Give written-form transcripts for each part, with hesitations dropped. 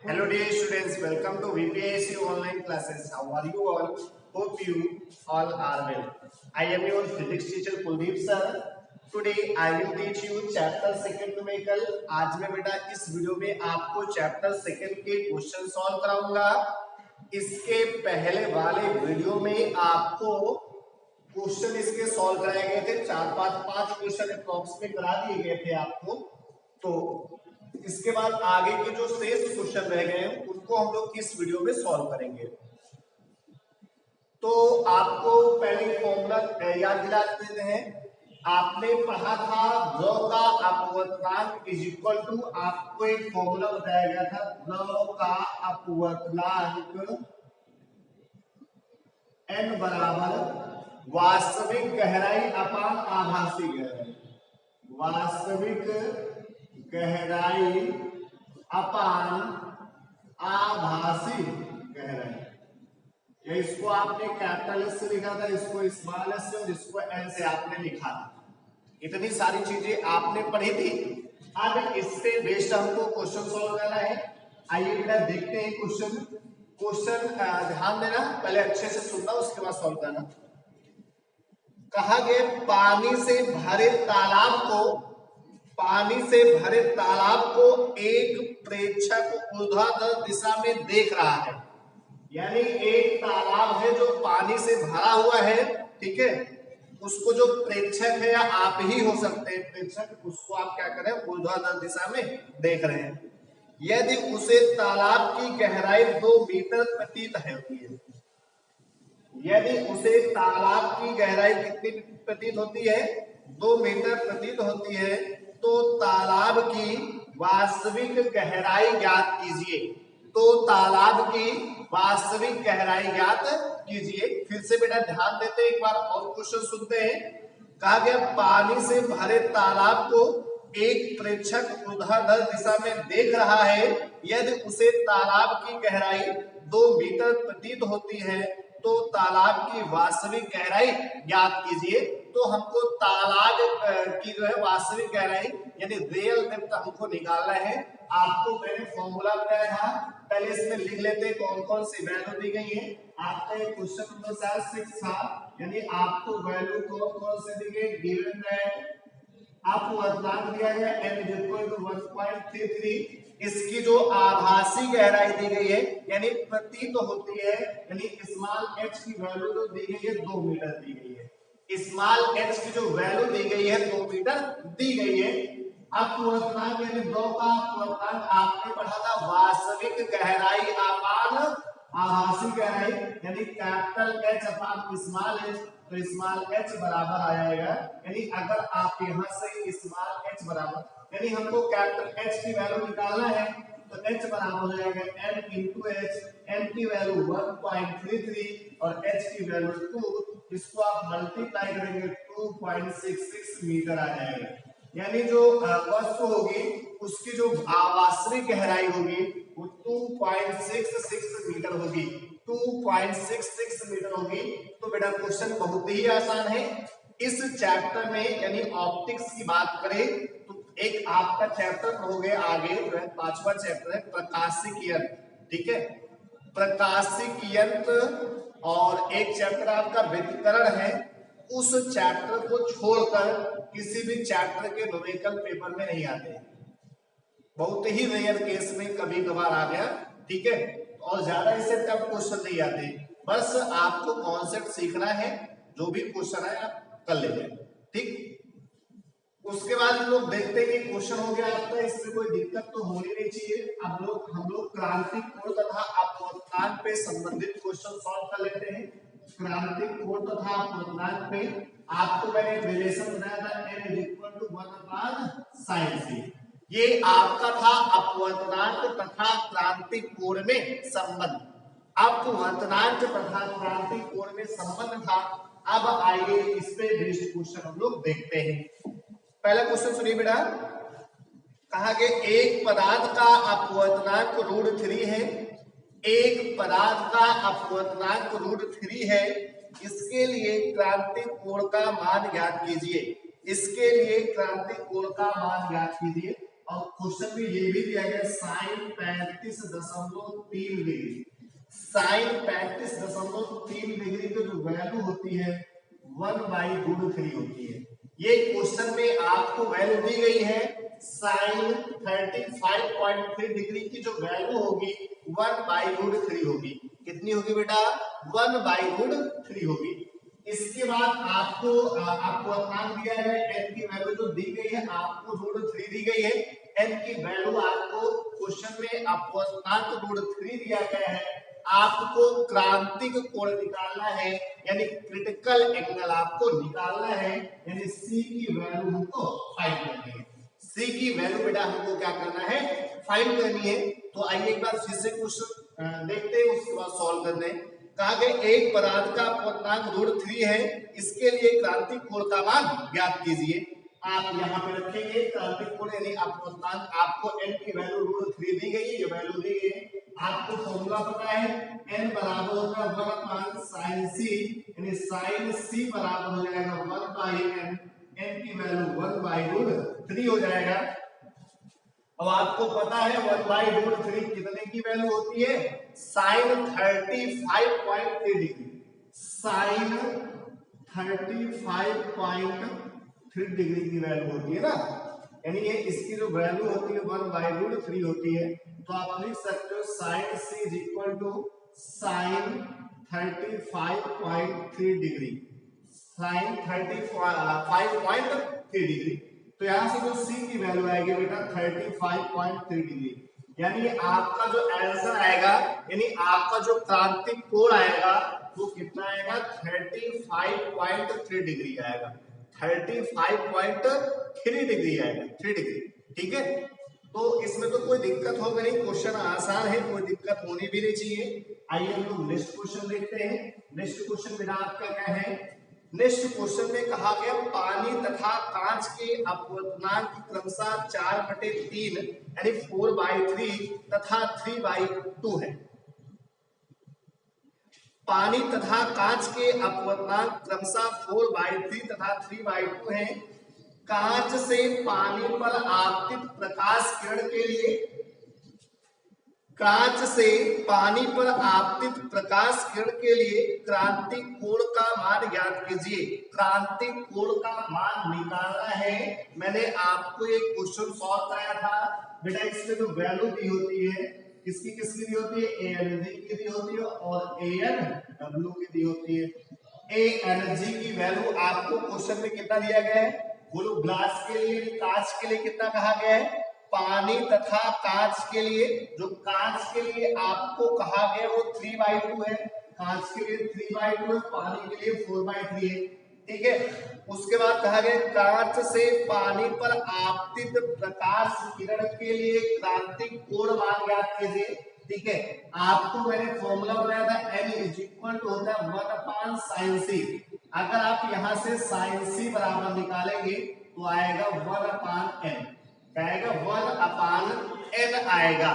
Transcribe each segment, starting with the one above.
Hello dear students, welcome to VPSC online classes. How are you all? Hope you all are well. I am your physics teacher Kuldeep sir. Today I will teach you chapter second numerical. आज मैं बेटा इस video में आपको chapter second के question solve कराऊंगा. इसके पहले वाले वीडियो में आपको क्वेश्चन इसके सॉल्व कराए गए थे. पांच क्वेश्चन अप्रॉक्स में करा दिए गए थे आपको. तो इसके बाद आगे के जो शेष क्वेश्चन रह गए हैं उनको हम लोग इस वीडियो में सॉल्व करेंगे. तो आपको पहले फॉर्मूला याद दिला देते हैं. आपने पढ़ा था द्रव का अपवर्तनांक इज इक्वल टू, आपको एक फॉर्मूला बताया गया था द्रव का अपवर्तनांक n बराबर वास्तविक गहराई अपान आभासी गहराई. वास्तविक गहराई अपान आभासी गहराई. या इसको आपने कैपिटल एस से लिखा था, इसको स्मॉल एस से और इसको एन से आपने लिखा था. इतनी सारी चीजें आपने पढ़ी थी. अब इससे बेस्ड हमको क्वेश्चन सॉल्व करना है. आइए बेटा देखते हैं क्वेश्चन. ध्यान देना, पहले अच्छे से सुनना उसके बाद सॉल्व करना. कहा गया पानी से भरे तालाब को एक प्रेक्षक ऊर्ध्वाधर दिशा में देख रहा है. यानी एक तालाब है जो पानी से भरा हुआ है, ठीक है. उसको जो प्रेक्षक है या आप ही हो सकते हैं प्रेक्षक, उसको आप क्या करें ऊर्ध्वाधर दिशा में देख रहे हैं. यदि उसे तालाब की गहराई 2 मीटर प्रतीत होती है. यदि उसे तालाब की गहराई कितनी प्रतीत होती है? 2 मीटर प्रतीत होती है. तो तालाब की वास्तविक गहराई ज्ञात कीजिए. फिर से बेटा ध्यान देते हैं, एक बार और क्वेश्चन सुनते हैं. कहा गया पानी से भरे तालाब को एक प्रेक्षक ऊर्ध्वाधर दिशा में देख रहा है. यदि उसे तालाब की गहराई 2 मीटर प्रतीत होती है तो तालाब की वास्तविक गहराई ज्ञात कीजिए. तो हमको तालाब की जो है वास्तविक गहराई यानी रियल डेप्थ हमको निकालना है. आपको मैंने फॉर्मूला बताया था, पहले इसमें लिख लेते हैं कौन कौन सी वैल्यू दी गई है. आपका ये क्वेश्चन नंबर 6 था, यानी आपको वैल्यू कौन कौन से दी गई. गिवन दैट आपको वर्तमान दिया गया n इक्वल टू 1.33. इसकी जो आभासी गहराई दी गई है यानी प्रतीत होती है, यानी स्मॉल h की वैल्यू जो दी गई है 2 मीटर दी गई है. स्मॉल h की जो वैल्यू दी गई है 2 मीटर दी गई है. अपवर्तनांक यानी द्रव का अपवर्तनांक आपने पढ़ा था वास्तविक गहराई अपान आभासी गहराई, यानी कैपिटल H अपान स्मॉल h. तो स्मॉल h बराबर आ जाएगा, यानी अगर आप यहां से स्मॉल h बराबर यानी हमको कैपिटल H की वैल्यू निकालना है तो H बराबर हो जाएगा n इंटू h. n की वैल्यू 1.33 और h की वैल्यू 2. इसको आप मल्टीप्लाई करेंगे 2.66 मीटर आ जाएगा. यानी जो वस्तु होगी उसकी जो वास्तविक गहराई होगी वो 2.66 मीटर होगी. 2.66 मीटर होगी. तो बेटा क्वेश्चन बहुत ही आसान है. इस चैप्टर में यानी ऑप्टिक्स की बात करें तो एक आपका चैप्टर हो गया आगे जो है 5वां चैप्टर है प्रकाशिक यंत्र, ठीक है. प्रकाशिक यंत्र और एक चैप्टर आपका व्यतिकरण है. उस चैप्टर को छोड़कर किसी भी चैप्टर के न्यूमेरिकल पेपर में नहीं आते. बहुत ही रेयर केस में कभी कभार आ गया, ठीक है. और ज्यादा इससे टफ क्वेश्चन नहीं आते. बस आपको कॉन्सेप्ट सीखना है, जो भी क्वेश्चन है आप कर लेंगे, ठीक. उसके बाद हम लोग देखते हैं कि क्वेश्चन हो गया आपका, इससे कोई दिक्कत तो होनी नहीं चाहिए. अब हम लोग क्रांतिक कोण तथा अपवर्तनांक पे संबंधित क्वेश्चन सॉल्व कर लेते हैं. क्रांतिक कोण तथा अपवर्तनांक पे आपको मैंने रिलेशन बनाया था n equal to 1/sin c. ये आपका था अपवर्तनांक तथा क्रांतिक कोण में संबंध. अपवर्तनांक तथा क्रांतिक कोण में संबंध था. अब आइए इस पे बेस्ड क्वेश्चन हम लोग देखते हैं. पहला क्वेश्चन सुनिए बेटा. कहा कि एक पदार्थ का अपवर्तनांक √3 है. एक पदार्थ का अपवर्तनांक √3 है. इसके लिए क्रांतिक कोण का मान ज्ञात कीजिए. इसके लिए क्रांतिक कोण का मान ज्ञात कीजिए. और क्वेश्चन में ये भी दिया गया sin 35 35.3 डिग्री, साइन 35.3 डिग्री की जो वैल्यू होती है 1/√3 होती है। ये क्वेश्चन में आपको वैल्यू दी गई है साइन 35.3 डिग्री की जो वैल्यू होगी 1/√3 होगी। कितनी होगी बेटा? 1/√3 होगी। इसके बाद आपको अपूर्णांक दिया है, n की वैल्यू जो दी गई है आपको √3 दी गई है। n की वैल्यू आपको क्वेश्चन में अपूर्णांक √3 दिया गया है। आपको क्रांतिक कोण निकालना है, यानी क्रिटिकल एंगल आपको निकालना है, यानी c की वैल्यू हमको फाइंड करनी है। c की वैल्यू बेटा हमको क्या करना है? फाइंड करनी है। तो आइए एक बार फिर से क्वेश्चन देखते हैं, उसके बाद सॉल्व करते हैं। कहा गया एक पदार्थ का अपूर्णांक √3 है, इसके लिए क्रांतिक कोण का मान ज्ञात कीजिए। आप यहाँ पे रखेंगे क्रांतिक कोण यानी अपूर्णांक, आपको n की वैल्यू √3 दी गई है, ये वैल्यू दी गई है। आपको फॉर्मूला पता है n बराबर होगा 1/sin c, यानी sin c बराबर हो जाएगा 1/n, n की वैल्यू 1/√3 हो जाएगा। अब आपको पता है 1/√3 कितने की वैल्यू होती है? साइन 35.3 डिग्री, साइन 35.3 डिग्री की वैल्यू होती है ना, यानी ये इसकी जो वैल्यू होती है 1/√3 होती है। तो आप लिख सकते हो sine c is equal to sine 35.3 degree, sine 35.3 degree. तो यहां से जो c की वैल्यू आएगी बेटा 35.3 डिग्री, यानी आपका जो आंसर आएगा, यानी आपका जो क्रांतिक कोण आएगा वो कितना आएगा? 35.3 डिग्री आएगा, 35.3 डिग्री आएगा, 3 डिग्री। ठीक है, तो इसमें तो कोई दिक्कत होगा नहीं, क्वेश्चन आसान है, कोई दिक्कत होनी भी नहीं चाहिए। आइए हम लोग नेक्स्ट क्वेश्चन देखते हैं। नेक्स्ट क्वेश्चन बेटा आपका क्या है? नेक्स्ट क्वेश्चन में कहा गया पानी तथा कांच के अपूर्णांक क्रमशः 4/3 यानी 4/3 तथा 3/2 है। पानी तथा कांच के अपूर्णांक क्रमशः 4/3 तथा 3/2 है। कांच से पानी पर आपतित प्रकाश किरण के लिए, कांच से पानी पर आपतित प्रकाश किरण के लिए क्रांतिक कोण का मान ज्ञात कीजिए। क्रांतिक कोण का मान निकालना है। मैंने आपको एक क्वेश्चन सॉल्व कराया था बेटा, इसमें जो वैल्यू दी होती है किसकी किसकी दी होती है? ANG की दी होती है और ANW की दी होती है। ANG की वैल्यू आपको क्वेश्चन में कितना दिया गया है? बोलो ग्लास के लिए, कांच के लिए कितना कहा गया है? पानी तथा कांच के लिए, जो कांच के लिए आपको कहा गया वो 3/2 है, कांच के लिए 3/2 है, पानी के लिए 4/3 है। ठीक है, उसके बाद कहा गया कांच से पानी पर आपतित प्रकाश किरण के लिए क्रांतिक कोण मान ज्ञात कीजिए। ठीक है, आपको मैंने फॉर्मूला बताया था n इज इक्वल टू होता है 1/sin c। अगर आप यहां से sin c बराबर निकालेंगे तो आएगा 1/n, आएगा 1/n आएगा,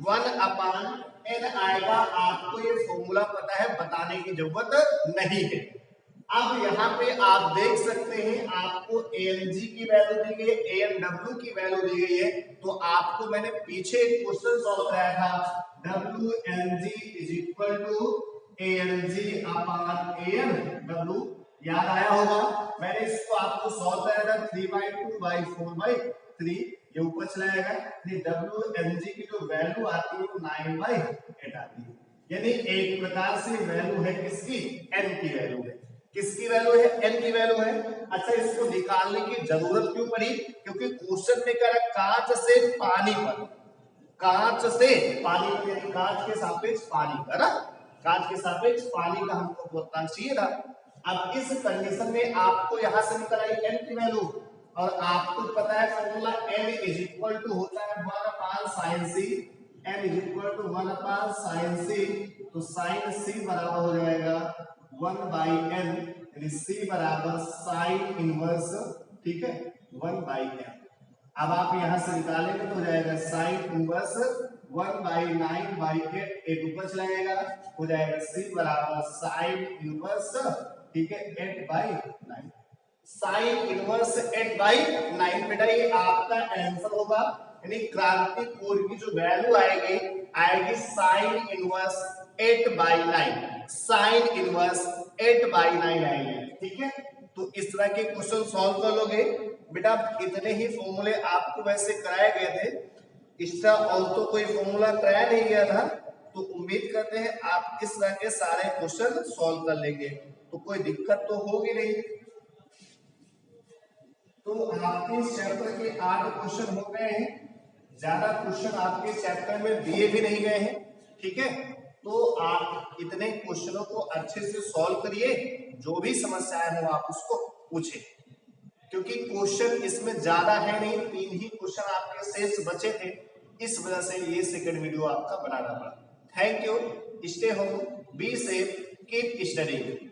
1/n आएगा। आपको ये फॉर्मूला पता है, बताने की जरूरत नहीं है। अब यहाँ पे आप देख सकते हैं आपको ANG की वैल्यू दी गई है, ANW की वैल्यू दी गई है। तो आपको मैंने पीछे एक क्वेश्चन सॉल्व कराया था, WNG is equal to ANG/ANW, याद आया होगा? मैंने इसको आपको सॉल्व कराया था 3/2/4/3, ये ऊपर चलाएगा। WNG की जो वैल्यू आती है वो 9/8 आती है, यानी एक प्रकार से वैल्यू है किसकी? n की वैल्यू है। किसकी वैल्यू है? n की वैल्यू है। अच्छा, इसको निकालने की जरूरत क्यों पड़ी? क्योंकि क्वेश्चन में कह रहा है कांच से पानी पर, कांच से पानी पर, यानी कांच के सापेक्ष पानी का ना, कांच के सापेक्ष पानी का हमको अपूर्णांक चाहिए था। अब इस कंडीशन में आपको यहां से निकल आई n की वैल्यू, और आपको पता है formula n is equal to होता है 1/sin c, n is equal to 1/sin c। तो sin c बराबर हो जाएगा 1/n, यानी c बराबर sin इनवर्स, ठीक है, 1/n। अब आप यहां से निकालेंगे तो हो जाएगा sin इनवर्स 1/9/8, एक ऊपर चलाएगा, हो जाएगा c बराबर sin इनवर्स, ठीक है, 8/9, साइन इनवर्स 8/9। बेटा ये आपका आंसर होगा। यानी क्रांति कोण की जो वैल्यू आएगी आएगी साइन इनवर्स 8/9, साइन इनवर्स 8/9 आएगी। ठीक है, तो इस तरह के क्वेश्चन सॉल्व कर लोगे बेटा। इतने ही फॉर्मूले आपको वैसे कराए गए थे, इसका और तो कोई फॉर्मूला कराया नहीं गया था, तो उम्मीद करते हैं आप इस तरह के सारे क्वेश्चन सॉल्व कर लेंगे, तो कोई दिक्कत तो होगी नहीं। तो आपके इस चैप्टर के 8 क्वेश्चन हो गए हैं, ज्यादा क्वेश्चन आपके चैप्टर में दिए भी नहीं गए हैं। ठीक है, तो आप इतने क्वेश्चनों को अच्छे से सॉल्व करिए, जो भी समस्याएं हो आप उसको पूछें, क्योंकि क्वेश्चन इसमें ज्यादा है नहीं, 3 ही क्वेश्चन आपके शेष बचे थे, इस वजह से ये सेकंड वीडियो आपका बनाना पड़ा। Thank you, stay home, be safe, keep studying.